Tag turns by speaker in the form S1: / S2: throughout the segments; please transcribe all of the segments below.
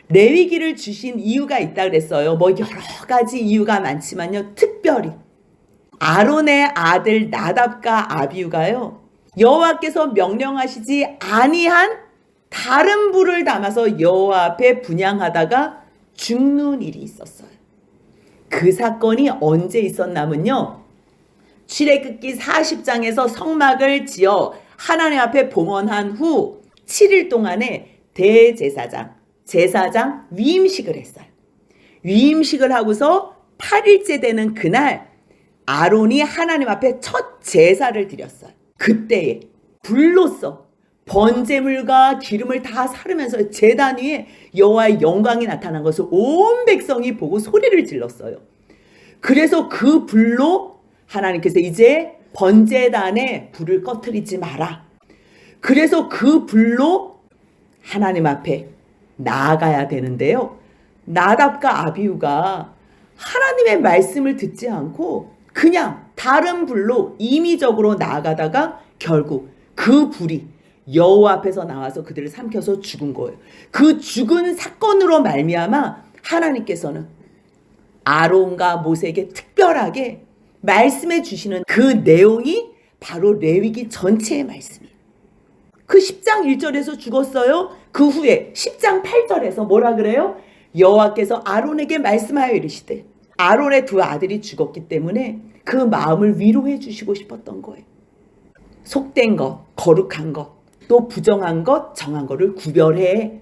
S1: 레위기를 주신 이유가 있다 그랬어요. 뭐 여러 가지 이유가 많지만요. 특별히 아론의 아들 나답과 아비후가요. 여호와께서 명령하시지 아니한 다른 불을 담아서 여호와 앞에 분향하다가 죽는 일이 있었어요. 그 사건이 언제 있었냐면요. 출애굽기 40장에서 성막을 지어 하나님 앞에 봉헌한 후 7일 동안에 대제사장, 제사장 위임식을 했어요. 위임식을 하고서 8일째 되는 그날 아론이 하나님 앞에 첫 제사를 드렸어요. 그때에 불로써 번제물과 기름을 다 사르면서 제단 위에 여호와의 영광이 나타난 것을 온 백성이 보고 소리를 질렀어요. 그래서 그 불로 하나님께서 이제 번제단에 불을 꺼트리지 마라. 그래서 그 불로 하나님 앞에 나아가야 되는데요. 나답과 아비후가 하나님의 말씀을 듣지 않고 그냥 다른 불로 임의적으로 나아가다가 결국 그 불이 여호와 앞에서 나와서 그들을 삼켜서 죽은 거예요. 그 죽은 사건으로 말미암아 하나님께서는 아론과 모세에게 특별하게 말씀해 주시는 그 내용이 바로 레위기 전체의 말씀이에요. 그 10장 1절에서 죽었어요. 그 후에 10장 8절에서 뭐라 그래요? 여호와께서 아론에게 말씀하여 이르시되 아론의 두 아들이 죽었기 때문에 그 마음을 위로해 주시고 싶었던 거예요. 속된 것, 거룩한 것, 또 부정한 것, 정한 것을 구별해.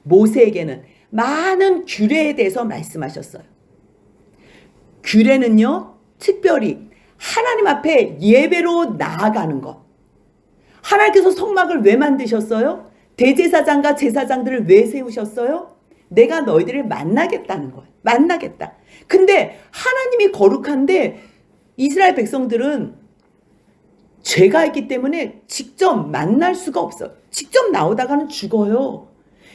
S1: 모세에게는 많은 규례에 대해서 말씀하셨어요. 규례는요, 특별히 하나님 앞에 예배로 나아가는 것. 하나님께서 성막을 왜 만드셨어요? 대제사장과 제사장들을 왜 세우셨어요? 내가 너희들을 만나겠다는 거예요. 만나겠다. 근데 하나님이 거룩한데 이스라엘 백성들은 죄가 있기 때문에 직접 만날 수가 없어요. 직접 나오다가는 죽어요.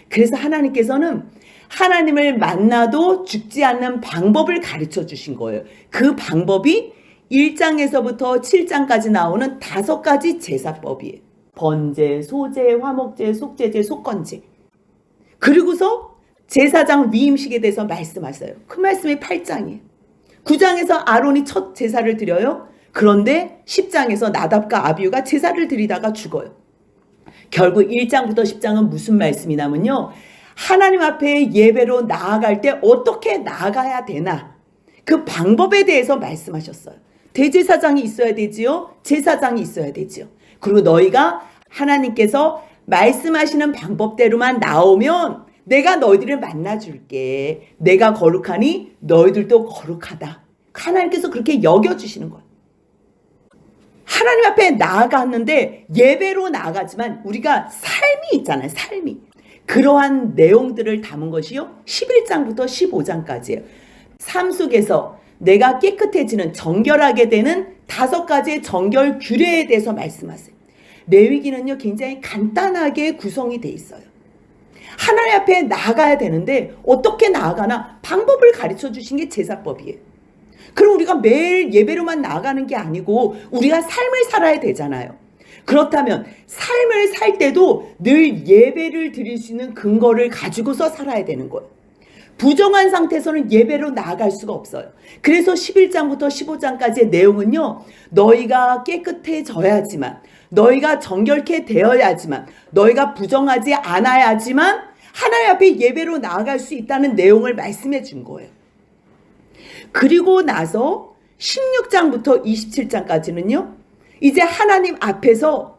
S1: 그래서 하나님께서는 하나님을 만나도 죽지 않는 방법을 가르쳐 주신 거예요. 그 방법이 1장에서부터 7장까지 나오는 5가지 제사법이에요. 번제, 소제, 화목제, 속제제, 속건제. 그리고서 제사장 위임식에 대해서 말씀하세요. 그 말씀이 8장이에요. 9장에서 아론이 첫 제사를 드려요. 그런데 10장에서 나답과 아비후가 제사를 드리다가 죽어요. 결국 1장부터 10장은 무슨 말씀이냐면요. 하나님 앞에 예배로 나아갈 때 어떻게 나아가야 되나 그 방법에 대해서 말씀하셨어요. 대제사장이 있어야 되지요. 제사장이 있어야 되지요. 그리고 너희가 하나님께서 말씀하시는 방법대로만 나오면 내가 너희들을 만나줄게. 내가 거룩하니 너희들도 거룩하다. 하나님께서 그렇게 여겨주시는 거예요. 하나님 앞에 나아갔는데 예배로 나아가지만 우리가 삶이 있잖아요. 삶이. 그러한 내용들을 담은 것이요. 11장부터 15장까지예요. 삶 속에서 내가 깨끗해지는 정결하게 되는 5가지의 정결 규례에 대해서 말씀하세요. 레위기는요. 굉장히 간단하게 구성이 돼 있어요. 하나님 앞에 나아가야 되는데 어떻게 나아가나 방법을 가르쳐 주신 게 제사법이에요. 그럼 우리가 매일 예배로만 나아가는 게 아니고 우리가 삶을 살아야 되잖아요. 그렇다면 삶을 살 때도 늘 예배를 드릴 수 있는 근거를 가지고서 살아야 되는 거예요. 부정한 상태에서는 예배로 나아갈 수가 없어요. 그래서 11장부터 15장까지의 내용은요. 너희가 깨끗해져야지만, 너희가 정결케 되어야지만, 너희가 부정하지 않아야지만 하나님 앞에 예배로 나아갈 수 있다는 내용을 말씀해 준 거예요. 그리고 나서 16장부터 27장까지는요. 이제 하나님 앞에서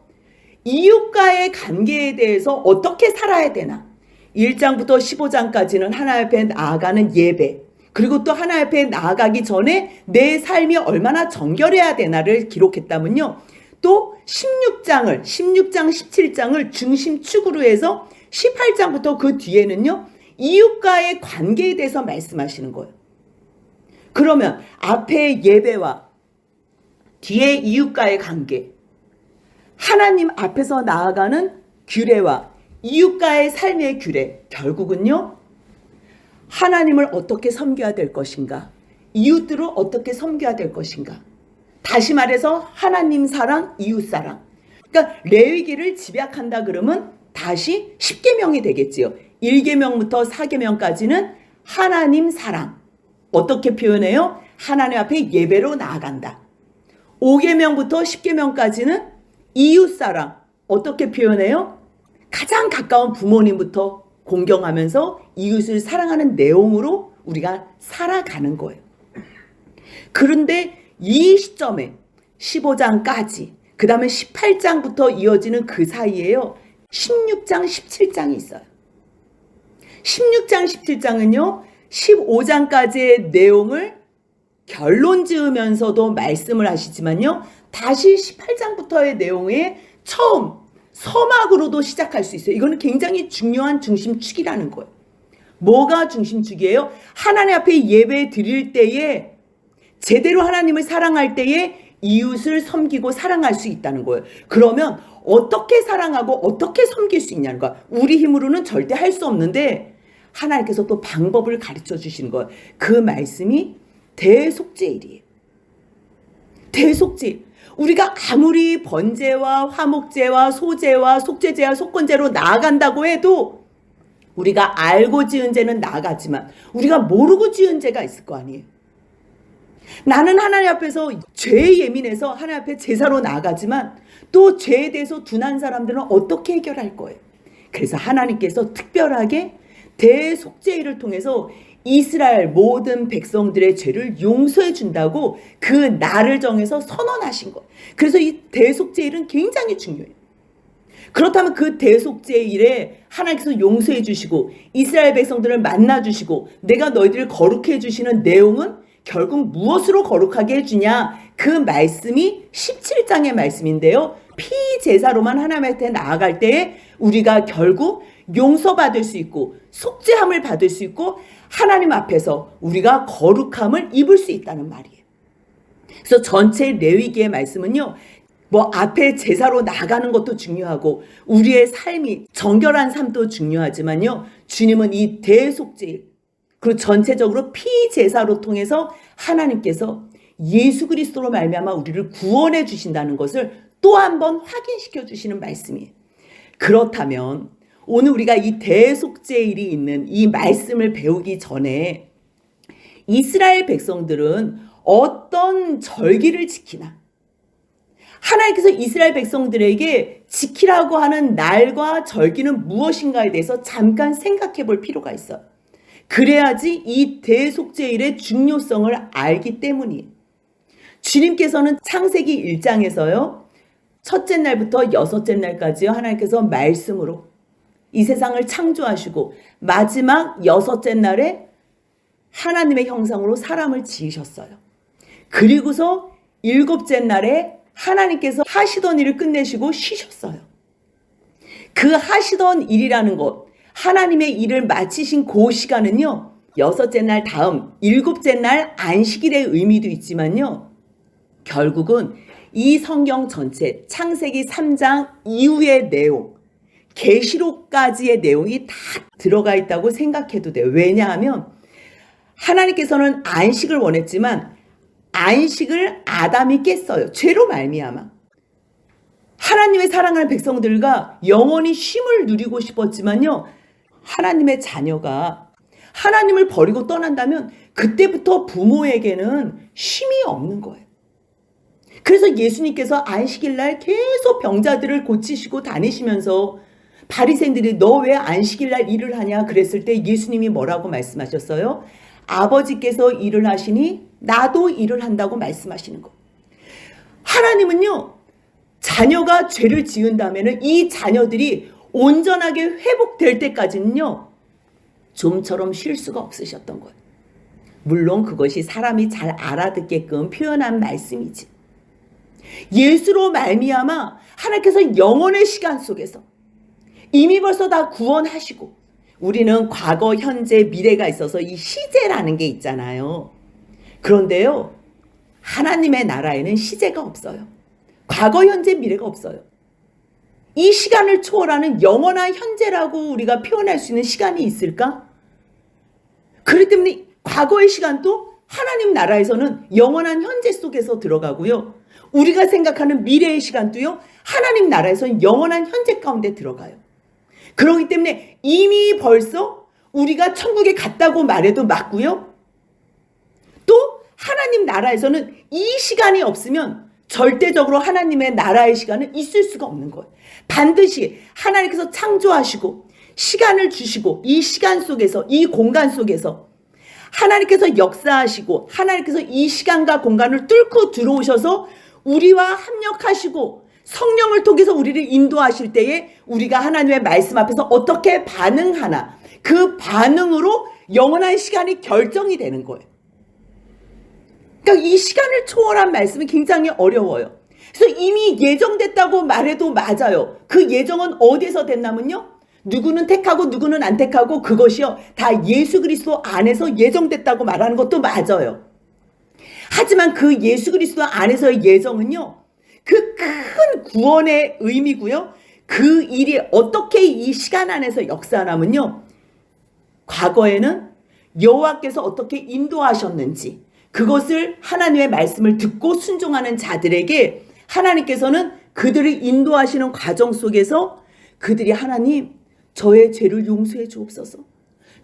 S1: 이웃과의 관계에 대해서 어떻게 살아야 되나. 1장부터 15장까지는 하나님 앞에 나아가는 예배, 그리고 또 하나님 앞에 나아가기 전에 내 삶이 얼마나 정결해야 되나를 기록했다면요. 또 16장, 17장을 중심축으로 해서 18장부터 그 뒤에는요. 이웃과의 관계에 대해서 말씀하시는 거예요. 그러면 앞에 예배와 뒤에 이웃과의 관계, 하나님 앞에서 나아가는 규례와 이웃과의 삶의 규례, 결국은요. 하나님을 어떻게 섬겨야 될 것인가, 이웃들을 어떻게 섬겨야 될 것인가. 다시 말해서 하나님 사랑, 이웃 사랑. 그러니까 레위기를 집약한다 그러면 다시 10계명이 되겠지요. 1계명부터 4계명까지는 하나님 사랑. 어떻게 표현해요? 하나님 앞에 예배로 나아간다. 5계명부터 10계명까지는 이웃 사랑. 어떻게 표현해요? 가장 가까운 부모님부터 공경하면서 이웃을 사랑하는 내용으로 우리가 살아가는 거예요. 그런데 이 시점에 15장까지, 그 다음에 18장부터 이어지는 그 사이에요, 16장, 17장이 있어요. 16장, 17장은요, 15장까지의 내용을 결론 지으면서도 말씀을 하시지만요, 다시 18장부터의 내용에 처음 서막으로도 시작할 수 있어요. 이거는 굉장히 중요한 중심축이라는 거예요. 뭐가 중심축이에요? 하나님 앞에 예배 드릴 때에, 제대로 하나님을 사랑할 때에 이웃을 섬기고 사랑할 수 있다는 거예요. 그러면 어떻게 사랑하고 어떻게 섬길 수 있냐는 거야. 우리 힘으로는 절대 할 수 없는데 하나님께서 또 방법을 가르쳐 주시는 거예요. 그 말씀이 대속죄일이에요. 대속죄일. 우리가 아무리 번제와 화목제와 소제와 속죄제와 속건제로 나아간다고 해도 우리가 알고 지은 죄는 나아가지만 우리가 모르고 지은 죄가 있을 거 아니에요. 나는 하나님 앞에서 죄에 예민해서 하나님 앞에 제사로 나아가지만 또 죄에 대해서 둔한 사람들은 어떻게 해결할 거예요? 그래서 하나님께서 특별하게 대속죄일을 통해서 이스라엘 모든 백성들의 죄를 용서해 준다고 그 날을 정해서 선언하신 거예요. 그래서 이 대속죄일은 굉장히 중요해요. 그렇다면 그 대속죄일에 하나님께서 용서해 주시고 이스라엘 백성들을 만나 주시고 내가 너희들을 거룩해 주시는 내용은 결국 무엇으로 거룩하게 해주냐? 그 말씀이 17장의 말씀인데요. 피제사로만 하나님한테 나아갈 때에 우리가 결국 용서받을 수 있고 속죄함을 받을 수 있고 하나님 앞에서 우리가 거룩함을 입을 수 있다는 말이에요. 그래서 전체 레위기의 말씀은요, 뭐 앞에 제사로 나가는 것도 중요하고 우리의 삶이 정결한 삶도 중요하지만요, 주님은 이 대속죄일, 그리고 전체적으로 피제사로 통해서 하나님께서 예수 그리스도로 말미암아 우리를 구원해 주신다는 것을 또 한 번 확인시켜 주시는 말씀이에요. 그렇다면 오늘 우리가 이 대속죄일이 있는 이 말씀을 배우기 전에 이스라엘 백성들은 어떤 절기를 지키나? 하나님께서 이스라엘 백성들에게 지키라고 하는 날과 절기는 무엇인가에 대해서 잠깐 생각해 볼 필요가 있어요. 그래야지 이 대속죄일의 중요성을 알기 때문이에요. 주님께서는 창세기 1장에서요. 첫째 날부터 여섯째 날까지요. 하나님께서 말씀으로 이 세상을 창조하시고 마지막 여섯째 날에 하나님의 형상으로 사람을 지으셨어요. 그리고서 일곱째 날에 하나님께서 하시던 일을 끝내시고 쉬셨어요. 그 하시던 일이라는 것, 하나님의 일을 마치신 그 시간은요, 여섯째 날 다음 일곱째 날 안식일의 의미도 있지만요, 결국은 이 성경 전체 창세기 3장 이후의 내용, 계시록까지의 내용이 다 들어가 있다고 생각해도 돼요. 왜냐하면 하나님께서는 안식을 원했지만 안식을 아담이 깼어요. 죄로 말미암아. 하나님의 사랑하는 백성들과 영원히 쉼을 누리고 싶었지만요, 하나님의 자녀가 하나님을 버리고 떠난다면 그때부터 부모에게는 쉼이 없는 거예요. 그래서 예수님께서 안식일 날 계속 병자들을 고치시고 다니시면서 바리새인들이 너 왜 안식일 날 일을 하냐 그랬을 때 예수님이 뭐라고 말씀하셨어요? 아버지께서 일을 하시니 나도 일을 한다고 말씀하시는 거. 하나님은요, 자녀가 죄를 지은다면 이 자녀들이 온전하게 회복될 때까지는요, 좀처럼 쉴 수가 없으셨던 거예요. 물론 그것이 사람이 잘 알아듣게끔 표현한 말씀이지. 예수로 말미암아 하나님께서 영원의 시간 속에서 이미 벌써 다 구원하시고, 우리는 과거, 현재, 미래가 있어서 이 시제라는 게 있잖아요. 그런데요, 하나님의 나라에는 시제가 없어요. 과거, 현재, 미래가 없어요. 이 시간을 초월하는 영원한 현재라고 우리가 표현할 수 있는 시간이 있을까? 그렇기 때문에 과거의 시간도 하나님 나라에서는 영원한 현재 속에서 들어가고요. 우리가 생각하는 미래의 시간도요, 하나님 나라에서는 영원한 현재 가운데 들어가요. 그렇기 때문에 이미 벌써 우리가 천국에 갔다고 말해도 맞고요. 또 하나님 나라에서는 이 시간이 없으면 절대적으로 하나님의 나라의 시간은 있을 수가 없는 거예요. 반드시 하나님께서 창조하시고 시간을 주시고 이 시간 속에서, 이 공간 속에서 하나님께서 역사하시고 하나님께서 이 시간과 공간을 뚫고 들어오셔서 우리와 합력하시고 성령을 통해서 우리를 인도하실 때에 우리가 하나님의 말씀 앞에서 어떻게 반응하나, 그 반응으로 영원한 시간이 결정이 되는 거예요. 그러니까 이 시간을 초월한 말씀이 굉장히 어려워요. 그래서 이미 예정됐다고 말해도 맞아요. 그 예정은 어디에서 됐냐면요, 누구는 택하고 누구는 안 택하고 그것이요 다 예수 그리스도 안에서 예정됐다고 말하는 것도 맞아요. 하지만 그 예수 그리스도 안에서의 예정은요, 그 큰 구원의 의미고요, 그 일이 어떻게 이 시간 안에서 역사하냐면요, 과거에는 여호와께서 어떻게 인도하셨는지 그것을 하나님의 말씀을 듣고 순종하는 자들에게 하나님께서는 그들을 인도하시는 과정 속에서 그들이 하나님, 저의 죄를 용서해 주옵소서.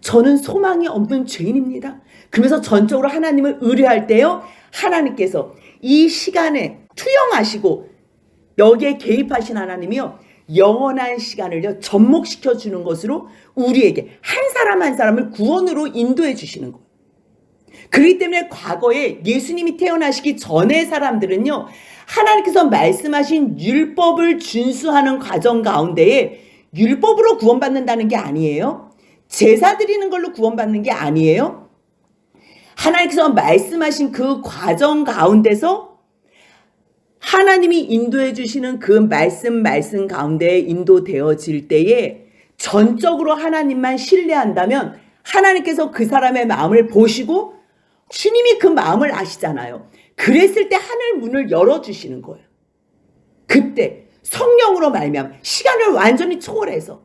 S1: 저는 소망이 없는 죄인입니다. 그러면서 전적으로 하나님을 의뢰할 때요, 하나님께서 이 시간에 투영하시고 여기에 개입하신 하나님이요, 영원한 시간을요 접목시켜 주는 것으로 우리에게 한 사람 한 사람을 구원으로 인도해 주시는 거예요. 그렇기 때문에 과거에 예수님이 태어나시기 전의 사람들은요, 하나님께서 말씀하신 율법을 준수하는 과정 가운데에 율법으로 구원받는다는 게 아니에요. 제사 드리는 걸로 구원받는 게 아니에요. 하나님께서 말씀하신 그 과정 가운데서 하나님이 인도해 주시는 그 말씀 가운데에 인도되어질 때에 전적으로 하나님만 신뢰한다면 하나님께서 그 사람의 마음을 보시고 주님이 그 마음을 아시잖아요. 그랬을 때 하늘 문을 열어주시는 거예요. 그때 성령으로 말미암아 시간을 완전히 초월해서,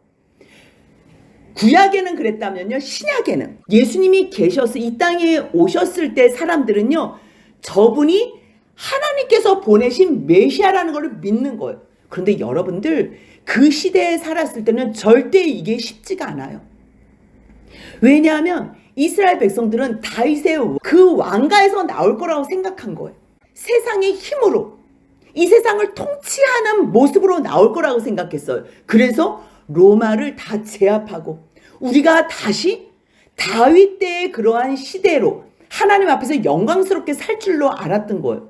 S1: 구약에는 그랬다면요, 신약에는 예수님이 계셔서 이 땅에 오셨을 때 사람들은요, 저분이 하나님께서 보내신 메시아라는 걸 믿는 거예요. 그런데 여러분들, 그 시대에 살았을 때는 절대 이게 쉽지가 않아요. 왜냐하면 이스라엘 백성들은 다윗의 그 왕가에서 나올 거라고 생각한 거예요. 세상의 힘으로, 이 세상을 통치하는 모습으로 나올 거라고 생각했어요. 그래서 로마를 다 제압하고 우리가 다시 다윗 때의 그러한 시대로 하나님 앞에서 영광스럽게 살 줄로 알았던 거예요.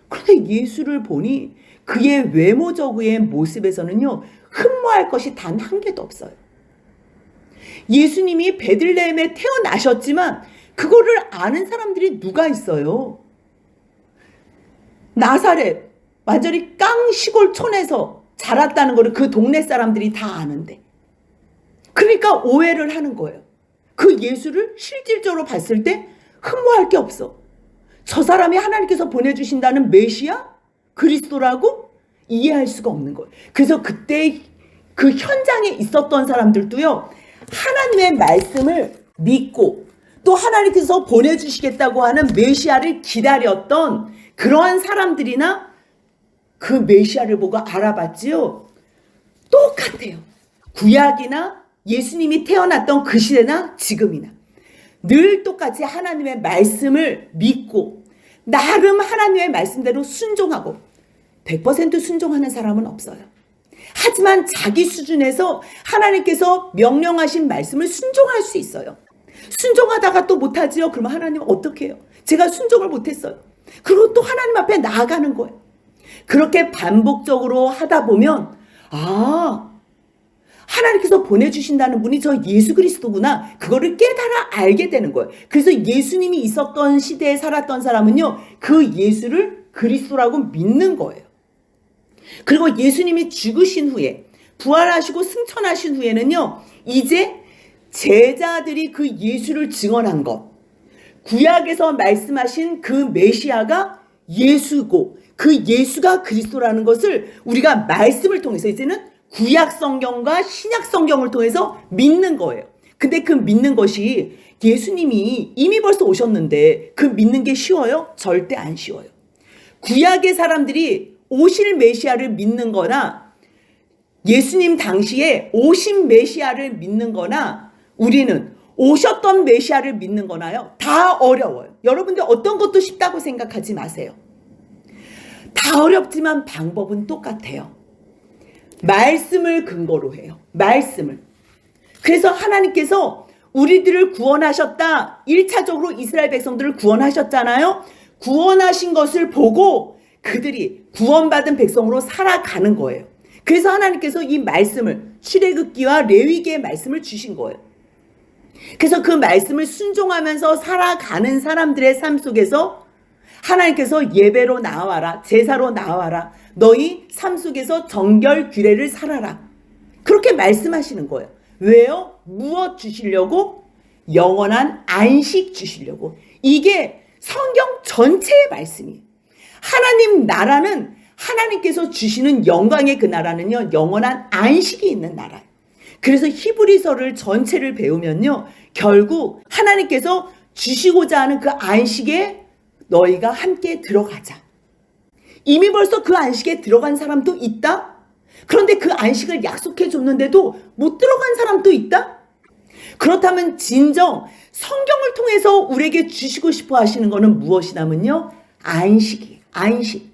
S1: 그런데 예수를 보니 그의 외모적의 모습에서는요, 흠모할 것이 단 한 개도 없어요. 예수님이 베들레헴에 태어나셨지만 그거를 아는 사람들이 누가 있어요? 나사렛, 완전히 깡 시골촌에서 자랐다는 거를 그 동네 사람들이 다 아는데, 그러니까 오해를 하는 거예요. 그 예수를 실질적으로 봤을 때 흠모할 게 없어. 저 사람이 하나님께서 보내주신다는 메시아? 그리스도라고? 이해할 수가 없는 거예요. 그래서 그때 그 현장에 있었던 사람들도요, 하나님의 말씀을 믿고 또 하나님께서 보내주시겠다고 하는 메시아를 기다렸던 그러한 사람들이나 그 메시아를 보고 알아봤지요. 똑같아요. 구약이나 예수님이 태어났던 그 시대나 지금이나 늘 똑같이 하나님의 말씀을 믿고 나름 하나님의 말씀대로 순종하고, 100% 순종하는 사람은 없어요. 하지만 자기 수준에서 하나님께서 명령하신 말씀을 순종할 수 있어요. 순종하다가 또 못하지요? 그러면 하나님 어떻게 해요? 제가 순종을 못했어요. 그리고 또 하나님 앞에 나아가는 거예요. 그렇게 반복적으로 하다 보면, 아, 하나님께서 보내주신다는 분이 저 예수 그리스도구나, 그거를 깨달아 알게 되는 거예요. 그래서 예수님이 있었던 시대에 살았던 사람은요, 그 예수를 그리스도라고 믿는 거예요. 그리고 예수님이 죽으신 후에, 부활하시고 승천하신 후에는요, 이제 제자들이 그 예수를 증언한 것, 구약에서 말씀하신 그 메시아가 예수고 그 예수가 그리스도라는 것을 우리가 말씀을 통해서 이제는 구약 성경과 신약 성경을 통해서 믿는 거예요. 근데 그 믿는 것이, 예수님이 이미 벌써 오셨는데 그 믿는 게 쉬워요? 절대 안 쉬워요. 구약의 사람들이 오실 메시아를 믿는 거나 예수님 당시에 오신 메시아를 믿는 거나 우리는 오셨던 메시아를 믿는 거나요? 다 어려워요. 여러분들 어떤 것도 쉽다고 생각하지 마세요. 다 어렵지만 방법은 똑같아요. 말씀을 근거로 해요. 말씀을. 그래서 하나님께서 우리들을 구원하셨다. 1차적으로 이스라엘 백성들을 구원하셨잖아요. 구원하신 것을 보고 그들이 구원받은 백성으로 살아가는 거예요. 그래서 하나님께서 이 말씀을 출애굽기와 레위기의 말씀을 주신 거예요. 그래서 그 말씀을 순종하면서 살아가는 사람들의 삶 속에서 하나님께서 예배로 나와라, 제사로 나와라, 너희 삶 속에서 정결 규례를 살아라, 그렇게 말씀하시는 거예요. 왜요? 무엇 주시려고? 영원한 안식 주시려고. 이게 성경 전체의 말씀이에요. 하나님 나라는, 하나님께서 주시는 영광의 그 나라는요, 영원한 안식이 있는 나라예요. 그래서 히브리서를 전체를 배우면요, 결국 하나님께서 주시고자 하는 그 안식에 너희가 함께 들어가자. 이미 벌써 그 안식에 들어간 사람도 있다? 그런데 그 안식을 약속해 줬는데도 못 들어간 사람도 있다? 그렇다면 진정 성경을 통해서 우리에게 주시고 싶어 하시는 것은 무엇이냐면요, 안식이에요. 안식.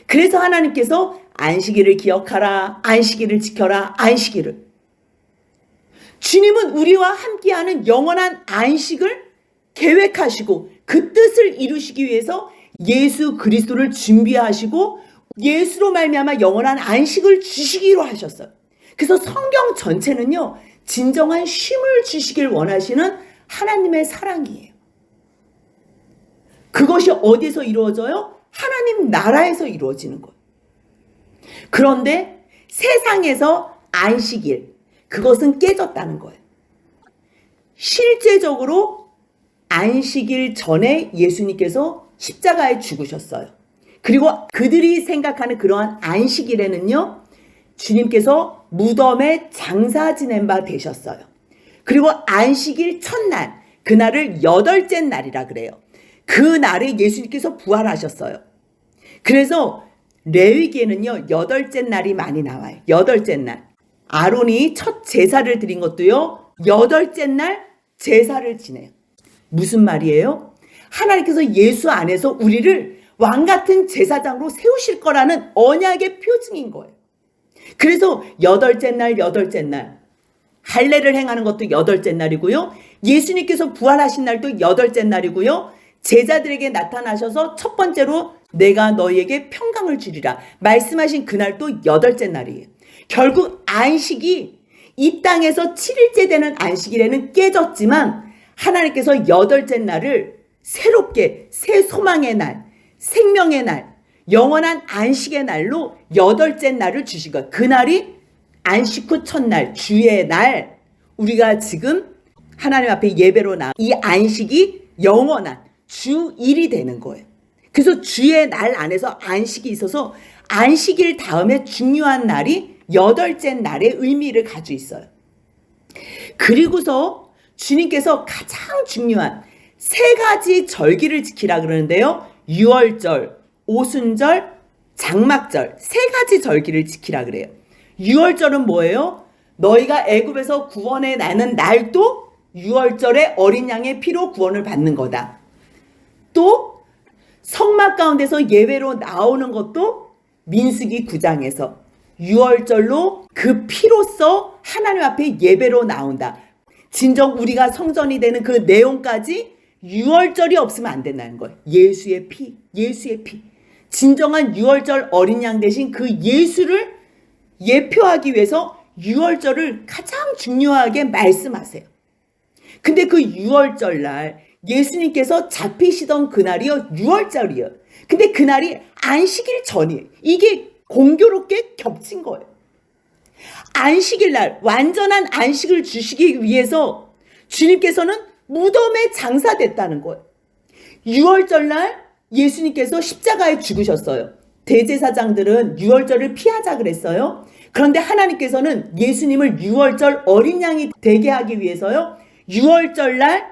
S1: 그래서 하나님께서 안식일을 기억하라, 안식일을 지켜라, 안식일을. 주님은 우리와 함께하는 영원한 안식을 계획하시고 그 뜻을 이루시기 위해서 예수 그리스도를 준비하시고 예수로 말미암아 영원한 안식을 주시기로 하셨어요. 그래서 성경 전체는요, 진정한 쉼을 주시길 원하시는 하나님의 사랑이에요. 그것이 어디서 이루어져요? 하나님 나라에서 이루어지는 거예요. 그런데 세상에서 안식일, 그것은 깨졌다는 거예요. 실제적으로 안식일 전에 예수님께서 십자가에 죽으셨어요. 그리고 그들이 생각하는 그러한 안식일에는요, 주님께서 무덤에 장사 지낸 바 되셨어요. 그리고 안식일 첫날, 그날을 여덟째 날이라 그래요. 그 날에 예수님께서 부활하셨어요. 그래서 레위기에는요, 여덟째 날이 많이 나와요. 여덟째 날. 아론이 첫 제사를 드린 것도요, 여덟째 날 제사를 지내요. 무슨 말이에요? 하나님께서 예수 안에서 우리를 왕같은 제사장으로 세우실 거라는 언약의 표징인 거예요. 그래서 여덟째 날, 여덟째 날. 할례를 행하는 것도 여덟째 날이고요. 예수님께서 부활하신 날도 여덟째 날이고요. 제자들에게 나타나셔서 첫 번째로 내가 너희에게 평강을 주리라 말씀하신 그날도 여덟째 날이에요. 결국 안식이 이 땅에서 7일째 되는 안식일에는 깨졌지만 하나님께서 여덟째 날을 새롭게 새 소망의 날, 생명의 날, 영원한 안식의 날로 여덟째 날을 주신 거예요. 그날이 안식 후 첫날, 주의 날, 우리가 지금 하나님 앞에 예배로 나온 이 안식이 영원한 주일이 되는 거예요. 그래서 주의 날 안에서 안식이 있어서 안식일 다음에 중요한 날이 여덟째 날의 의미를 가지고 있어요. 그리고서 주님께서 가장 중요한 세 가지 절기를 지키라 그러는데요. 유월절, 오순절, 장막절 세 가지 절기를 지키라 그래요. 유월절은 뭐예요? 너희가 애굽에서 구원해 나는 날도 유월절에 어린 양의 피로 구원을 받는 거다. 또 성막 가운데서 예외로 나오는 것도 민수기 9장에서 유월절로 그 피로써 하나님 앞에 예배로 나온다. 진정 우리가 성전이 되는 그 내용까지 유월절이 없으면 안 된다는 거예요. 예수의 피, 예수의 피. 진정한 유월절 어린 양 대신 그 예수를 예표하기 위해서 유월절을 가장 중요하게 말씀하세요. 근데 그 유월절 날 예수님께서 잡히시던 그날이요, 유월절이에요. 근데 그날이 안식일 전이에요. 이게 공교롭게 겹친 거예요. 안식일 날 완전한 안식을 주시기 위해서 주님께서는 무덤에 장사됐다는 거예요. 유월절 날 예수님께서 십자가에 죽으셨어요. 대제사장들은 유월절을 피하자 그랬어요. 그런데 하나님께서는 예수님을 유월절 어린 양이 되게 하기 위해서요, 유월절 날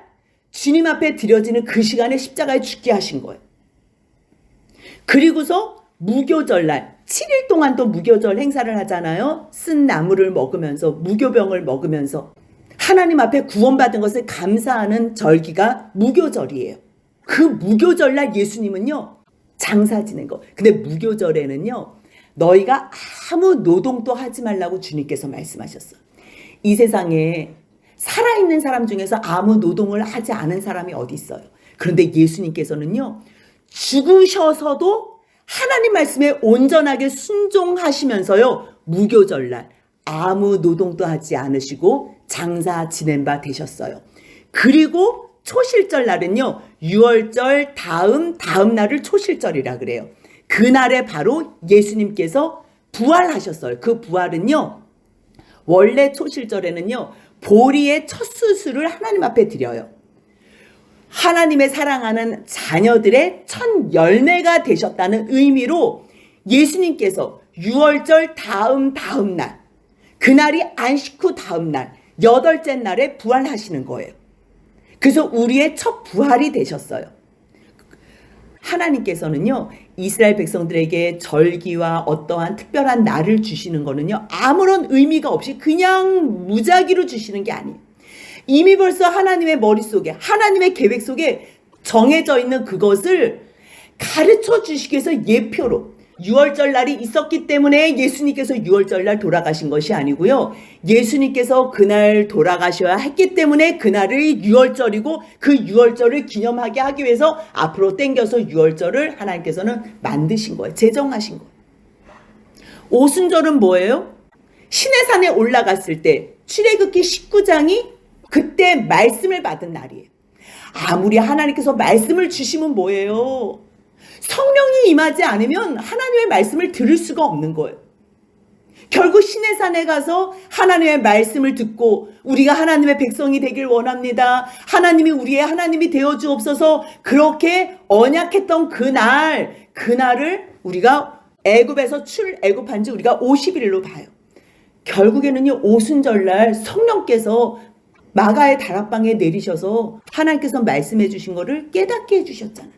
S1: 주님 앞에 드려지는 그 시간에 십자가에 죽게 하신 거예요. 그리고서 무교절 날 7일 동안 또 무교절 행사를 하잖아요. 쓴 나물을 먹으면서 무교병을 먹으면서 하나님 앞에 구원받은 것을 감사하는 절기가 무교절이에요. 그 무교절날 예수님은요 장사 지낸 거. 근데 무교절에는요 너희가 아무 노동도 하지 말라고 주님께서 말씀하셨어요. 이 세상에 살아있는 사람 중에서 아무 노동을 하지 않은 사람이 어디 있어요. 그런데 예수님께서는요 죽으셔서도 하나님 말씀에 온전하게 순종하시면서요 무교절날 아무 노동도 하지 않으시고 장사 지낸 바 되셨어요. 그리고 초실절 날은요 6월절 다음 날을 초실절이라 그래요. 그날에 바로 예수님께서 부활하셨어요. 그 부활은요 원래 초실절에는요 보리의 첫 수술을 하나님 앞에 드려요. 하나님의 사랑하는 자녀들의 첫 열매가 되셨다는 의미로 예수님께서 6월절 다음 날 그날이 안식 후 다음 날 8째 날에 부활하시는 거예요. 그래서 우리의 첫 부활이 되셨어요. 하나님께서는요 이스라엘 백성들에게 절기와 어떠한 특별한 날을 주시는 거는요 아무런 의미가 없이 그냥 무작위로 주시는 게 아니에요. 이미 벌써 하나님의 머릿속에 하나님의 계획 속에 정해져 있는 그것을 가르쳐 주시기 위해서 예표로 6월절 날이 있었기 때문에 예수님께서 6월절 날 돌아가신 것이 아니고요. 예수님께서 그날 돌아가셔야 했기 때문에 그날이 6월절이고 그 6월절을 기념하게 하기 위해서 앞으로 당겨서 6월절을 하나님께서는 만드신 거예요. 제정하신 거예요. 오순절은 뭐예요? 시내산에 올라갔을 때 출애굽기 19장이 그때 말씀을 받은 날이에요. 아무리 하나님께서 말씀을 주시면 뭐예요? 성령이 임하지 않으면 하나님의 말씀을 들을 수가 없는 거예요. 결국 시내산에 가서 하나님의 말씀을 듣고 우리가 하나님의 백성이 되길 원합니다. 하나님이 우리의 하나님이 되어 주옵소서. 그렇게 언약했던 그날을 우리가 애굽에서 출애굽한 지 우리가 50일로 봐요. 결국에는요 오순절날 성령께서 마가의 다락방에 내리셔서 하나님께서 말씀해 주신 거를 깨닫게 해주셨잖아요.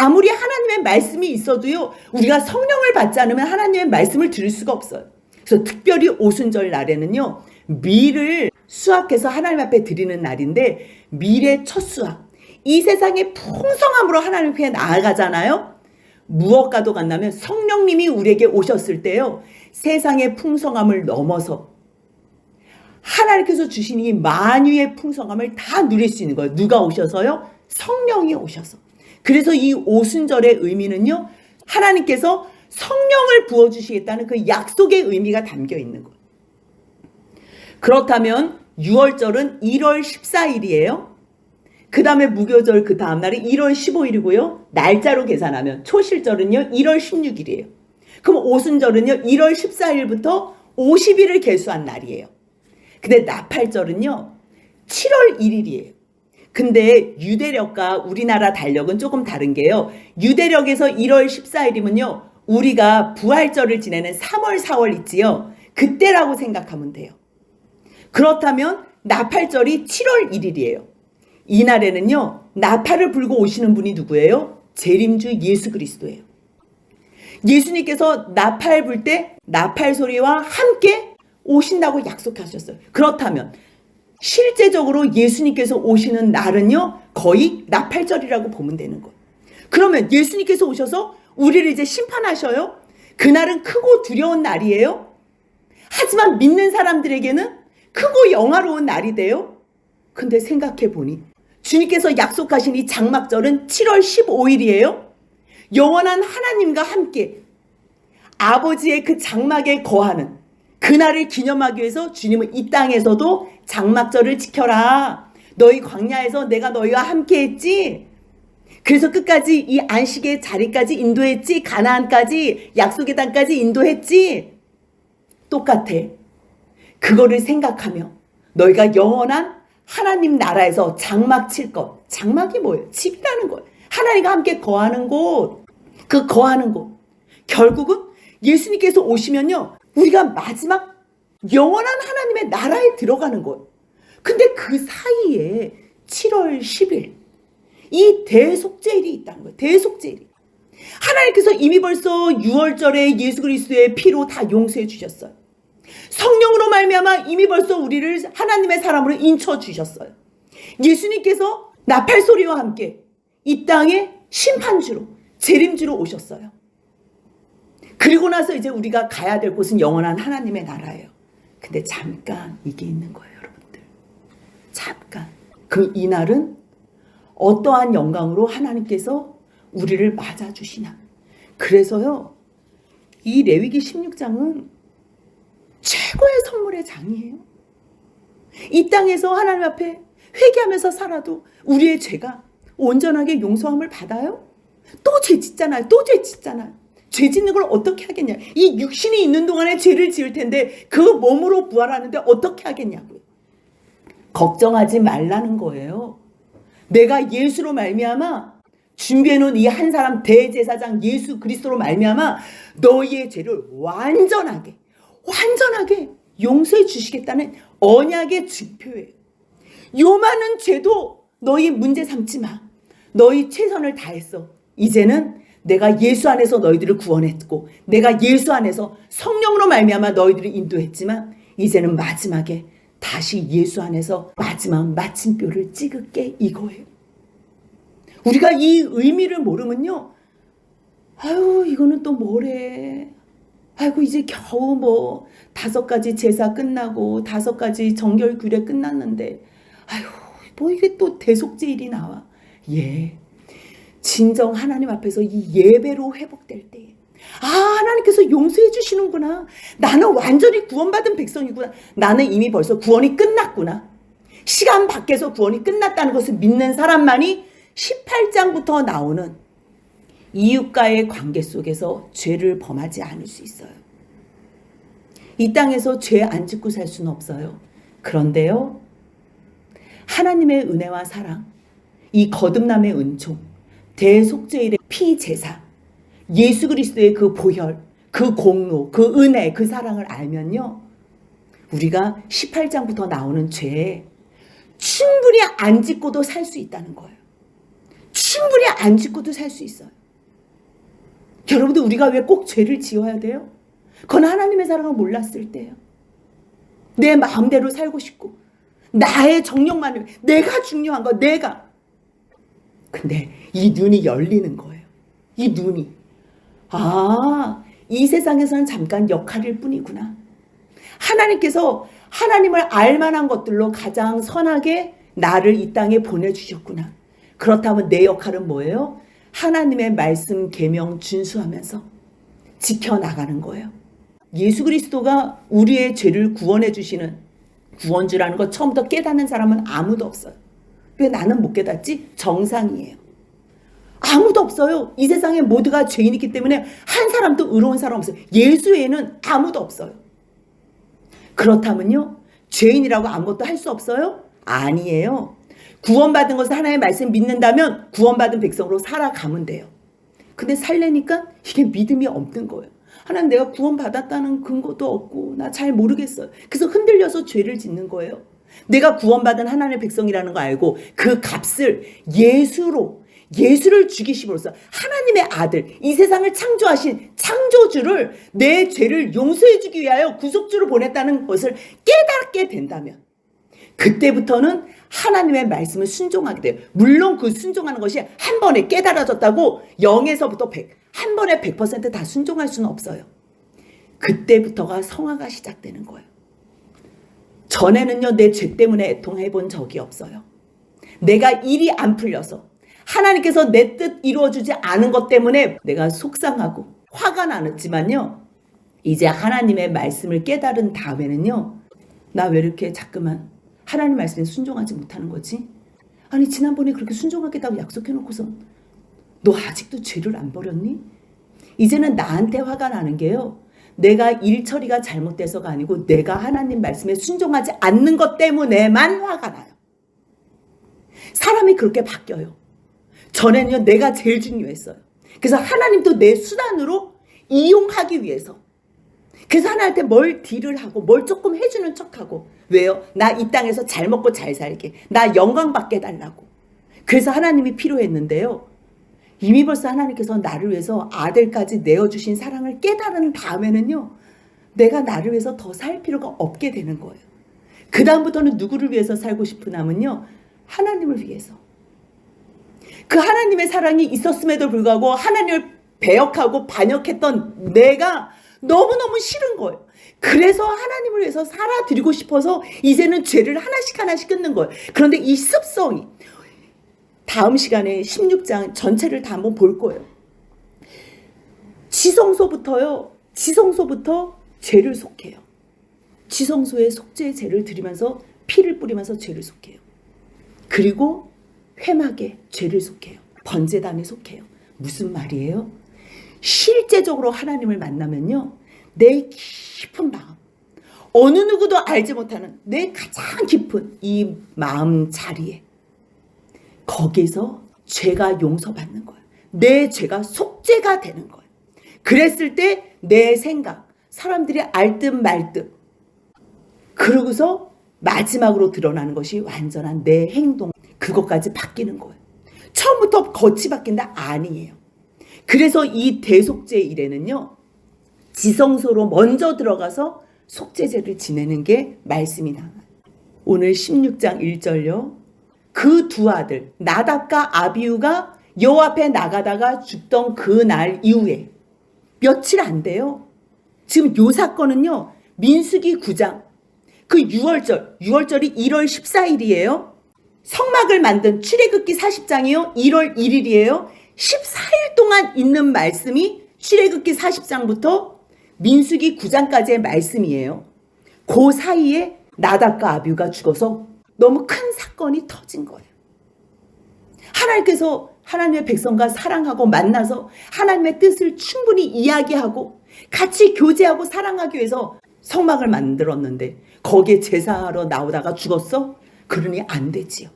S1: 아무리 하나님의 말씀이 있어도요 우리가 성령을 받지 않으면 하나님의 말씀을 들을 수가 없어요. 그래서 특별히 오순절 날에는요 밀을 수확해서 하나님 앞에 드리는 날인데 밀의 첫 수확, 이 세상의 풍성함으로 하나님 앞에 나아가잖아요. 무엇과도 같나면 성령님이 우리에게 오셨을 때요 세상의 풍성함을 넘어서 하나님께서 주신 이 만유의 풍성함을 다 누릴 수 있는 거예요. 누가 오셔서요? 성령이 오셔서. 그래서 이 오순절의 의미는요 하나님께서 성령을 부어주시겠다는 그 약속의 의미가 담겨 있는 거예요. 그렇다면 6월절은 1월 14일이에요. 그 다음에 무교절 그 다음 날이 1월 15일이고요. 날짜로 계산하면 초실절은요 1월 16일이에요. 그럼 오순절은요 1월 14일부터 50일을 계수한 날이에요. 근데 나팔절은요 7월 1일이에요. 근데 유대력과 우리나라 달력은 조금 다른 게요. 유대력에서 1월 14일이면요 우리가 부활절을 지내는 3월 4월 있지요. 그때라고 생각하면 돼요. 그렇다면 나팔절이 7월 1일이에요. 이날에는요 나팔을 불고 오시는 분이 누구예요? 재림주 예수 그리스도예요. 예수님께서 나팔 불 때 나팔 소리와 함께 오신다고 약속하셨어요. 그렇다면 실제적으로 예수님께서 오시는 날은요 거의 나팔절이라고 보면 되는 거예요. 그러면 예수님께서 오셔서 우리를 이제 심판하셔요. 그날은 크고 두려운 날이에요. 하지만 믿는 사람들에게는 크고 영화로운 날이 돼요. 근데 생각해 보니 주님께서 약속하신 이 장막절은 7월 15일이에요. 영원한 하나님과 함께 아버지의 그 장막에 거하는 그날을 기념하기 위해서 주님은 이 땅에서도 장막절을 지켜라. 너희 광야에서 내가 너희와 함께 했지. 그래서 끝까지 이 안식의 자리까지 인도했지. 가나안까지 약속의 땅까지 인도했지. 똑같아. 그거를 생각하며 너희가 영원한 하나님 나라에서 장막 칠 것. 장막이 뭐예요? 집이라는 거예요. 하나님과 함께 거하는 곳. 그 거하는 곳. 결국은 예수님께서 오시면요 우리가 마지막 영원한 하나님의 나라에 들어가는 거예요. 근데 그 사이에 7월 10일 이 대속죄일이 있다는 거예요. 대속죄일이. 하나님께서 이미 벌써 6월절에 예수 그리스도의 피로 다 용서해 주셨어요. 성령으로 말미암아 이미 벌써 우리를 하나님의 사람으로 인쳐 주셨어요. 예수님께서 나팔 소리와 함께 이 땅에 심판주로 재림주로 오셨어요. 그리고 나서 이제 우리가 가야 될 곳은 영원한 하나님의 나라예요. 근데 잠깐 이게 있는 거예요, 여러분들. 잠깐. 그 이날은 어떠한 영광으로 하나님께서 우리를 맞아주시나. 그래서요, 이 레위기 16장은 최고의 선물의 장이에요. 이 땅에서 하나님 앞에 회개하면서 살아도 우리의 죄가 온전하게 용서함을 받아요? 또 죄 짓잖아요. 또 죄 짓잖아요. 죄 짓는 걸 어떻게 하겠냐. 이 육신이 있는 동안에 죄를 지을 텐데 그 몸으로 부활하는데 어떻게 하겠냐고요. 걱정하지 말라는 거예요. 내가 예수로 말미암아 준비해놓은 이 한 사람 대제사장 예수 그리스도로 말미암아 너희의 죄를 완전하게 용서해 주시겠다는 언약의 증표예요. 요만한 죄도 너희 문제 삼지 마. 너희 최선을 다했어. 이제는 내가 예수 안에서 너희들을 구원했고 내가 예수 안에서 성령으로 말미암아 너희들을 인도했지만 이제는 마지막에 다시 예수 안에서 마지막 마침표를 찍을게 이거예요. 우리가 이 의미를 모르면요. 아유 이거는 또 뭐래. 아이고 이제 겨우 뭐 5가지 제사 끝나고 5가지 정결 규례 끝났는데 아유 뭐 이게 또 대속죄일이 나와. 예. 진정 하나님 앞에서 이 예배로 회복될 때에 아 하나님께서 용서해 주시는구나. 나는 완전히 구원받은 백성이구나. 나는 이미 벌써 구원이 끝났구나. 시간 밖에서 구원이 끝났다는 것을 믿는 사람만이 18장부터 나오는 이웃과의 관계 속에서 죄를 범하지 않을 수 있어요. 이 땅에서 죄 안 짓고 살 수는 없어요. 그런데요. 하나님의 은혜와 사랑, 이 거듭남의 은총, 대속죄일의 피제사, 예수 그리스도의 그 보혈, 그 공로, 그 은혜, 그 사랑을 알면요. 우리가 18장부터 나오는 죄에 충분히 안 짓고도 살 수 있다는 거예요. 충분히 안 짓고도 살 수 있어요. 여러분들 우리가 왜 꼭 죄를 지어야 돼요? 그건 하나님의 사랑을 몰랐을 때예요. 내 마음대로 살고 싶고 나의 정력만을 내가 중요한 거 내가. 근데 이 눈이 열리는 거예요. 이 눈이. 아, 이 세상에서는 잠깐 역할일 뿐이구나. 하나님께서 하나님을 알만한 것들로 가장 선하게 나를 이 땅에 보내주셨구나. 그렇다면 내 역할은 뭐예요? 하나님의 말씀 계명 준수하면서 지켜나가는 거예요. 예수 그리스도가 우리의 죄를 구원해 주시는 구원주라는 거 처음부터 깨닫는 사람은 아무도 없어요. 왜 나는 못 깨닫지? 정상이에요. 아무도 없어요. 이 세상에 모두가 죄인이기 때문에 한 사람도 의로운 사람 없어요. 예수 외에는 아무도 없어요. 그렇다면요. 죄인이라고 아무것도 할 수 없어요? 아니에요. 구원받은 것을 하나님의 말씀 믿는다면 구원받은 백성으로 살아가면 돼요. 근데 살려니까 이게 믿음이 없는 거예요. 하나님 내가 구원받았다는 근거도 없고 나 잘 모르겠어요. 그래서 흔들려서 죄를 짓는 거예요. 내가 구원받은 하나님의 백성이라는 거 알고 그 값을 예수를 죽이심으로써 하나님의 아들, 이 세상을 창조하신 창조주를 내 죄를 용서해 주기 위하여 구속주를 보냈다는 것을 깨닫게 된다면 그때부터는 하나님의 말씀을 순종하게 돼요. 물론 그 순종하는 것이 한 번에 깨달아졌다고 0에서부터 100, 한 번에 100% 다 순종할 수는 없어요. 그때부터가 성화가 시작되는 거예요. 전에는요, 내 죄 때문에 애통해 본 적이 없어요. 내가 일이 안 풀려서 하나님께서 내 뜻 이루어주지 않은 것 때문에 내가 속상하고 화가 나는지만요, 이제 하나님의 말씀을 깨달은 다음에는요, 나 왜 이렇게 자꾸만 하나님 말씀에 순종하지 못하는 거지? 아니 지난번에 그렇게 순종하겠다고 약속해놓고서 너 아직도 죄를 안 버렸니? 이제는 나한테 화가 나는 게요, 내가 일 처리가 잘못돼서가 아니고 내가 하나님 말씀에 순종하지 않는 것 때문에만 화가 나요. 사람이 그렇게 바뀌어요. 전에는요, 내가 제일 중요했어요. 그래서 하나님도 내 수단으로 이용하기 위해서, 그래서 하나님한테 뭘 딜을 하고 뭘 조금 해주는 척하고. 왜요? 나 이 땅에서 잘 먹고 잘 살게, 나 영광 받게 해달라고. 그래서 하나님이 필요했는데요, 이미 벌써 하나님께서 나를 위해서 아들까지 내어주신 사랑을 깨달은 다음에는요, 내가 나를 위해서 더 살 필요가 없게 되는 거예요. 그 다음부터는 누구를 위해서 살고 싶으냐면요, 하나님을 위해서. 그 하나님의 사랑이 있었음에도 불구하고 하나님을 배역하고 반역했던 내가 너무너무 싫은 거예요. 그래서 하나님을 위해서 살아드리고 싶어서 이제는 죄를 하나씩 끊는 거예요. 그런데 이 습성이, 다음 시간에 16장 전체를 다 한번 볼 거예요. 지성소부터 죄를 속해요. 지성소에 속죄의 죄를 드리면서 피를 뿌리면서 죄를 속해요. 그리고 회막에 죄를 속해요. 번제단에 속해요. 무슨 말이에요? 실제적으로 하나님을 만나면요, 내 깊은 마음, 어느 누구도 알지 못하는 내 가장 깊은 이 마음 자리에, 거기서 죄가 용서받는 거예요. 내 죄가 속죄가 되는 거예요. 그랬을 때 내 생각, 사람들이 알 듯 말 듯, 그러고서 마지막으로 드러나는 것이 완전한 내 행동, 그것까지 바뀌는 거예요. 처음부터 겉이 바뀐다? 아니에요. 그래서 이 대속죄 일에는요, 지성소로 먼저 들어가서 속죄제를 지내는 게 말씀이 나와요. 오늘 16장 1절요. 그 두 아들 나답과 아비후가 여호와 앞에 나가다가 죽던 그 날 이후에 며칠 안 돼요. 지금 요 사건은요, 민수기 9장 그 6월절이 1월 14일이에요. 성막을 만든 출애굽기 40장이요 1월 1일이에요. 14일 동안 있는 말씀이 출애굽기 40장부터 민수기 9장까지의 말씀이에요. 그 사이에 나답과 아비후가 죽어서 너무 큰 사건이 터진 거예요. 하나님께서 하나님의 백성과 사랑하고 만나서 하나님의 뜻을 충분히 이야기하고 같이 교제하고 사랑하기 위해서 성막을 만들었는데 거기에 제사하러 나오다가 죽었어? 그러니 안 되지요.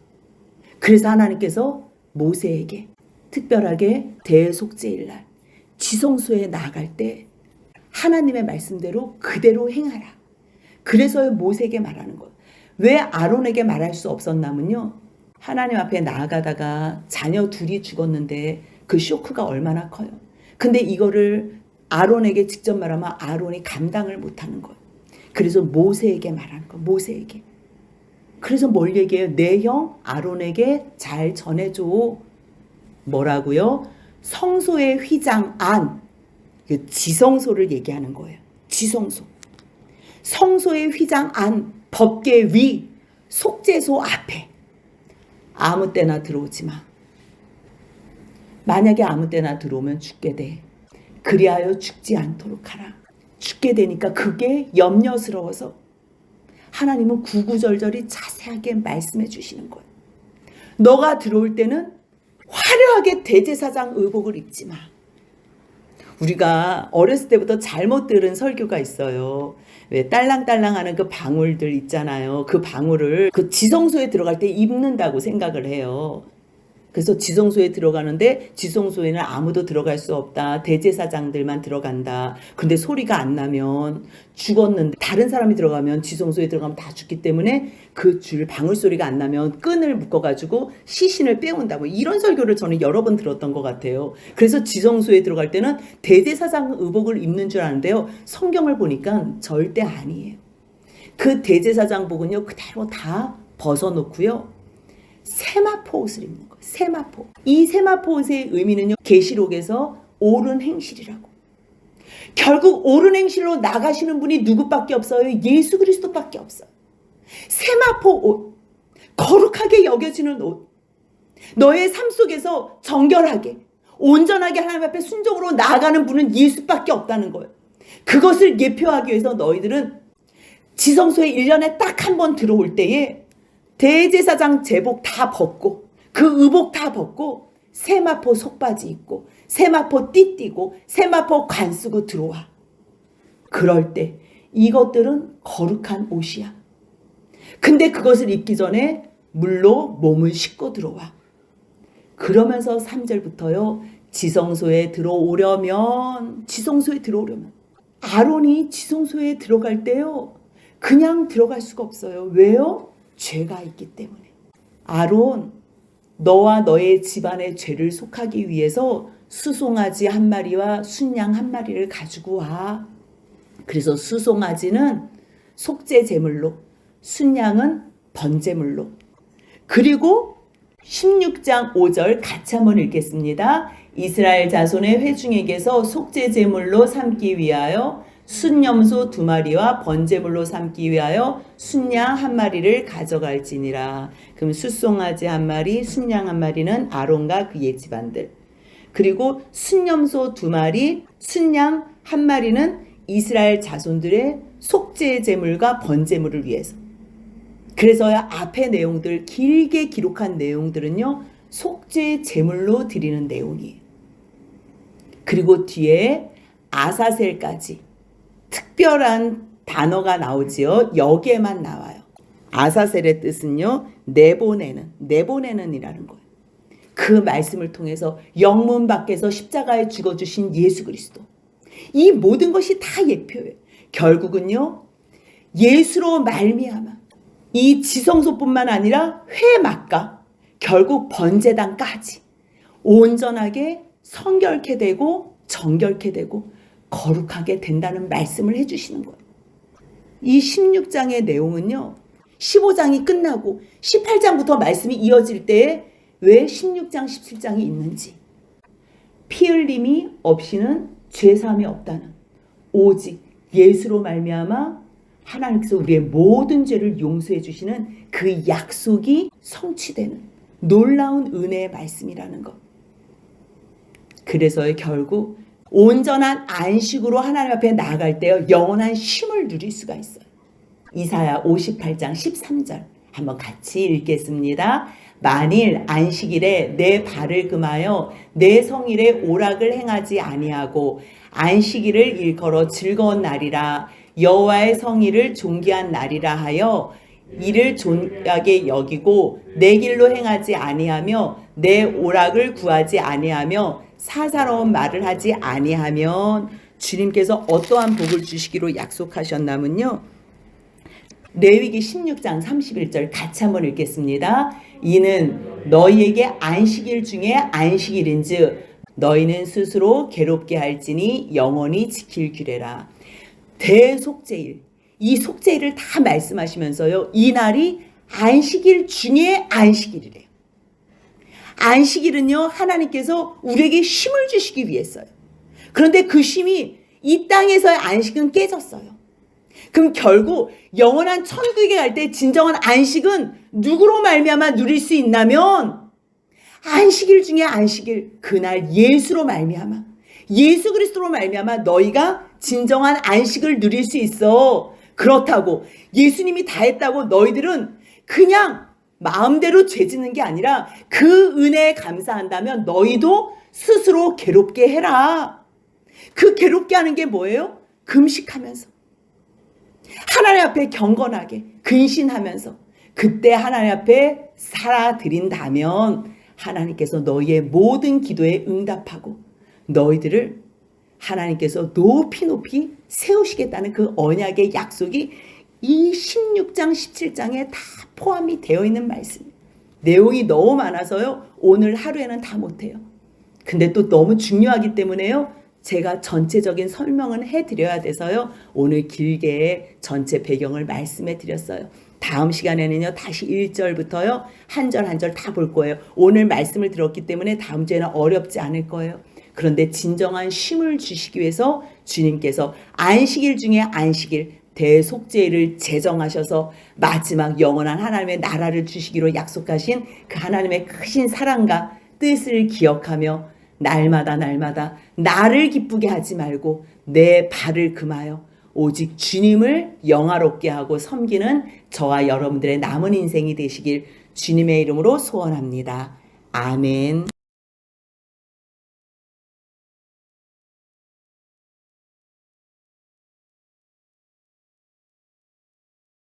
S1: 그래서 하나님께서 모세에게 특별하게 대속죄일날 지성소에 나아갈 때 하나님의 말씀대로 그대로 행하라. 그래서 모세에게 말하는 거예요. 왜 아론에게 말할 수 없었냐면요, 하나님 앞에 나아가다가 자녀 둘이 죽었는데 그 쇼크가 얼마나 커요. 근데 이거를 아론에게 직접 말하면 아론이 감당을 못하는 거예요. 그래서 모세에게 말하는 거예요. 모세에게. 그래서 뭘 얘기해요? 내 형 아론에게 잘 전해줘. 뭐라고요? 성소의 휘장 안, 지성소를 얘기하는 거예요. 지성소. 성소의 휘장 안, 법궤 위, 속죄소 앞에 아무 때나 들어오지 마. 만약에 아무 때나 들어오면 죽게 돼. 그리하여 죽지 않도록 하라. 죽게 되니까 그게 염려스러워서 하나님은 구구절절히 자세하게 말씀해 주시는 거예요. 너가 들어올 때는 화려하게 대제사장 의복을 입지 마. 우리가 어렸을 때부터 잘못 들은 설교가 있어요. 왜 딸랑딸랑하는 그 방울들 있잖아요. 그 방울을 그 지성소에 들어갈 때 입는다고 생각을 해요. 그래서 지성소에 들어가는데 지성소에는 아무도 들어갈 수 없다. 대제사장들만 들어간다. 근데 소리가 안 나면 죽었는데 다른 사람이 들어가면 지성소에 들어가면 다 죽기 때문에 그 줄 방울 소리가 안 나면 끈을 묶어가지고 시신을 빼온다고, 이런 설교를 저는 여러 번 들었던 것 같아요. 그래서 지성소에 들어갈 때는 대제사장 의복을 입는 줄 아는데요. 성경을 보니까 절대 아니에요. 그 대제사장복은요 그대로 다 벗어놓고요. 세마포 옷을 입는 거예요. 세마포. 이 세마포 옷의 의미는요, 계시록에서 옳은 행실이라고. 결국 옳은 행실로 나가시는 분이 누구밖에 없어요? 예수 그리스도밖에 없어요. 세마포 옷, 거룩하게 여겨지는 옷, 너의 삶 속에서 정결하게 온전하게 하나님 앞에 순종으로 나아가는 분은 예수밖에 없다는 거예요. 그것을 예표하기 위해서 너희들은 지성소에 1년에 딱 한 번 들어올 때에 대제사장 제복 다 벗고 그 의복 다 벗고 세마포 속바지 입고 세마포 띠 띠고 세마포 관 쓰고 들어와. 그럴 때 이것들은 거룩한 옷이야. 근데 그것을 입기 전에 물로 몸을 씻고 들어와. 그러면서 3절부터요. 지성소에 들어오려면 아론이 지성소에 들어갈 때요. 그냥 들어갈 수가 없어요. 왜요? 죄가 있기 때문에. 아론, 너와 너의 집안의 죄를 속하기 위해서 수송아지 한 마리와 순양 한 마리를 가지고 와. 그래서 수송아지는 속죄 제물로, 순양은 번제물로. 그리고 16장 5절 같이 한번 읽겠습니다. 이스라엘 자손의 회중에게서 속죄 제물로 삼기 위하여 순염소 2마리와 번제물로 삼기 위하여 순양 1마리를 가져갈지니라. 그럼 수송아지 1마리, 순양 1마리는 아론과 그의 집안들. 그리고 순염소 2마리, 순양 1마리는 이스라엘 자손들의 속죄 제물과 번제물을 위해서. 그래서 앞의 내용들, 길게 기록한 내용들은요, 속죄 제물로 드리는 내용이에요. 그리고 뒤에 아사셀까지 특별한 단어가 나오지요. 여기에만 나와요. 아사셀의 뜻은요, 내보내는 이라는 거예요. 그 말씀을 통해서 영문 밖에서 십자가에 죽어주신 예수 그리스도. 이 모든 것이 다 예표예요. 결국은요, 예수로 말미암아 이 지성소뿐만 아니라 회막과 결국 번제단까지 온전하게 성결케 되고 정결케 되고 거룩하게 된다는 말씀을 해주시는 거예요. 이 16장의 내용은요, 15장이 끝나고 18장부터 말씀이 이어질 때에 왜 16장, 17장이 있는지, 피 흘림이 없이는 죄사함이 없다는, 오직 예수로 말미암아 하나님께서 우리의 모든 죄를 용서해 주시는 그 약속이 성취되는 놀라운 은혜의 말씀이라는 것. 그래서 결국 온전한 안식으로 하나님 앞에 나아갈 때 영원한 쉼을 누릴 수가 있어요. 이사야 58장 13절 한번 같이 읽겠습니다. 만일 안식일에 내 발을 금하여 내 성일에 오락을 행하지 아니하고 안식일을 일컬어 즐거운 날이라 여호와의 성일을 존귀한 날이라 하여 이를 존귀하게 여기고 내 길로 행하지 아니하며 내 오락을 구하지 아니하며 사사로운 말을 하지 아니하면 주님께서 어떠한 복을 주시기로 약속하셨냐면요, 레위기 16장 31절 같이 한번 읽겠습니다. 이는 너희에게 안식일 중에 안식일인즉 너희는 스스로 괴롭게 할지니 영원히 지킬 규례라. 대속죄일, 이 속죄일을 다 말씀하시면서요, 이 날이 안식일 중에 안식일이래요. 안식일은요, 하나님께서 우리에게 쉼을 주시기 위해서요. 그런데 그 쉼이 이 땅에서의 안식은 깨졌어요. 그럼 결국 영원한 천국에 갈 때 진정한 안식은 누구로 말미암아 누릴 수 있냐면 안식일 중에 안식일, 그날 예수로 말미암아, 예수 그리스도로 말미암아 너희가 진정한 안식을 누릴 수 있어. 그렇다고 예수님이 다 했다고 너희들은 그냥 마음대로 죄 짓는 게 아니라 그 은혜에 감사한다면 너희도 스스로 괴롭게 해라. 그 괴롭게 하는 게 뭐예요? 금식하면서, 하나님 앞에 경건하게 근신하면서 그때 하나님 앞에 살아드린다면 하나님께서 너희의 모든 기도에 응답하고 너희들을 하나님께서 높이 높이 세우시겠다는 그 언약의 약속이 이 16장 17장에 다 포함이 되어 있는 말씀이에요. 내용이 너무 많아서요, 오늘 하루에는 다 못해요. 근데 또 너무 중요하기 때문에요, 제가 전체적인 설명은 해드려야 돼서요, 오늘 길게 전체 배경을 말씀해 드렸어요. 다음 시간에는요, 다시 1절부터요, 한 절 한 절 다 볼 거예요. 오늘 말씀을 들었기 때문에 다음 주에는 어렵지 않을 거예요. 그런데 진정한 쉼을 주시기 위해서 주님께서 안식일 중에 안식일, 대속죄를 제정하셔서 마지막 영원한 하나님의 나라를 주시기로 약속하신 그 하나님의 크신 사랑과 뜻을 기억하며 날마다 나를 기쁘게 하지 말고 내 발을 금하여 오직 주님을 영화롭게 하고 섬기는 저와 여러분들의 남은 인생이 되시길 주님의 이름으로 소원합니다. 아멘.